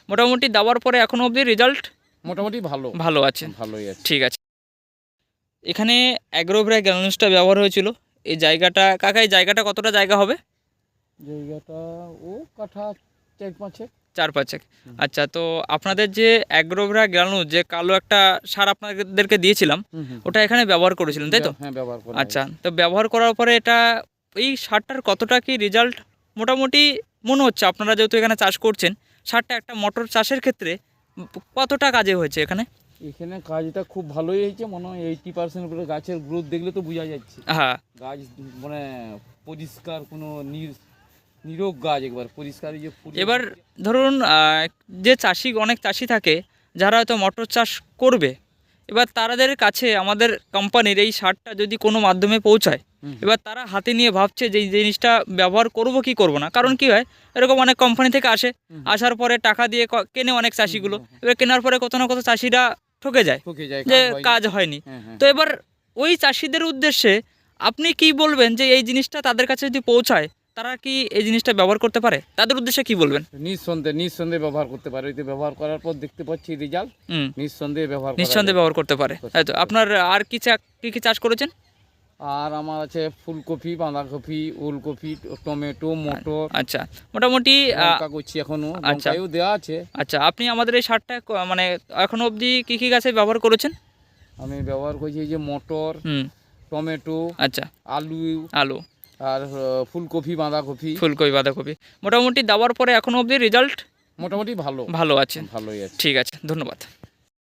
মোটামুটি দেওয়ার পরে এখনো অবধি রেজাল্ট মোটামুটি ভালো আছে? ভালোই আছে। ঠিক আছে। এখানে অ্যাগ্রোভ্রা গ্রানুলসটা ব্যবহার হয়েছিল। এই জায়গাটা কাকা, এই জায়গাটা কতটা জায়গা হবে? জায়গাটা ও কাঠা 4-5। 4-5। আচ্ছা, তো আপনাদের যে অ্যাগ্রোভ্রা গ্রানুল যে কালো একটা সার আপনাদেরকে দিয়েছিলাম, ওটা এখানে ব্যবহার করেছিলেন তাই তো? হ্যাঁ, ব্যবহার করা। আচ্ছা, তো ব্যবহার করার পরে এটা এই সারটার কতটা কি রেজাল্ট মোটামুটি মনে হচ্ছে? আপনারা যেহেতু এখানে চাষ করছেন, সারটা একটা মটর চাষের ক্ষেত্রে কতটা কাজে হয়েছে এখানে? এখানে কাজটা খুব ভালোই হয়েছে, মনে হয় 80% উপরে। গাছের গ্রোথ দেখলে তো বোঝা যাচ্ছে। হ্যাঁ, গাছ মানে পরিষ্কার, কোনো নিরোগ গাছ, একবার পরিষ্কার। এই যে এবার ধরুন যে চাষি, অনেক চাষি থাকে যারা হয়তো মটর চাষ করবে, এবার তাদের কাছে আমাদের কোম্পানির এই সারটা যদি কোনো মাধ্যমে পৌঁছায়, এবার তারা হাতে নিয়ে ভাবছে যে এই জিনিসটা ব্যবহার করব কি করব না। কারণ কি হয়, এরকম অনেক কোম্পানি থেকে আসে, আসার পরে টাকা দিয়ে কেনে অনেক চাষিগুলো। এবার কেনার পরে কত না কত চাষিরা ঠকে যায় যে কাজ হয়নি। তো এবার ওই চাষিদের উদ্দেশ্যে আপনি কি বলবেন যে এই জিনিসটা তাদের কাছে যদি পৌঁছায়, তারা কি এই জিনিসটা ব্যবহার করতে পারে? তাদের উদ্দেশ্যে কি বলবেন? নিঃসন্দেহে ব্যবহার করতে পারে। ওইতে ব্যবহার করার পর দেখতে পাচ্ছি রেজাল্ট, নিঃসন্দেহে ব্যবহার করতে পারে। হয়তো আপনার আর কি কি চাষ করেছেন? আর আমার আছে ফুলকপি, বাঁধাকপি, ওলকপি, টমেটো, মটর। আচ্ছা, মোটামুটি লঙ্কা করছি এখনো, লঙ্কাও দেওয়া আছে। আচ্ছা, আপনি আমাদের এই সারটা মানে এখনো অবধি কি কি গাছে ব্যবহার করেছেন? আমি ব্যবহার করছি এই যে মটর, টমেটো, আচ্ছা, আলু আর ফুলকপি, বাঁধাকপি। মোটামুটি দেওয়ার পরে এখনো অবধি রেজাল্ট মোটামুটি ভালো আছে? ভালোই আছে। ঠিক আছে, ধন্যবাদ।